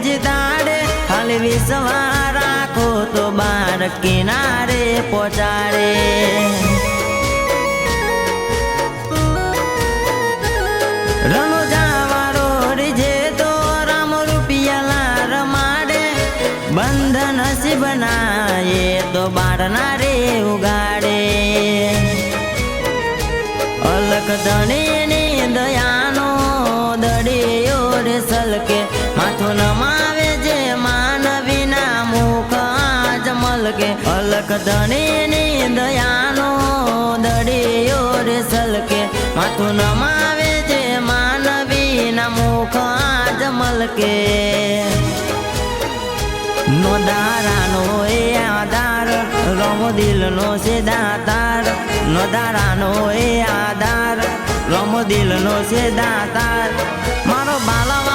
જ દાડે ખાલી વિશ્વા રાખો તો બાર કિનારે પહોંચાડે રણોજાવાળો રીજે તો રામ રૂપિયા રમાડે બંધ નસીબ ના એ તો બારના રે ઉગાડે અલખ ધણીની દયાનો દડિયો રે સલકે માથું નમાવે જે માનવીના મુખ આજ મલકે અલખ ધણીની દયાનો દડિયો રે સલકે માથું નમાવે જે માનવીના મુખ આજ મલકે નો દારાનો એ આધાર રમો દિલનો છે દાતાર નો દારાનો એ આધાર રમો દિલનો છે દાતાર મારો બાલવા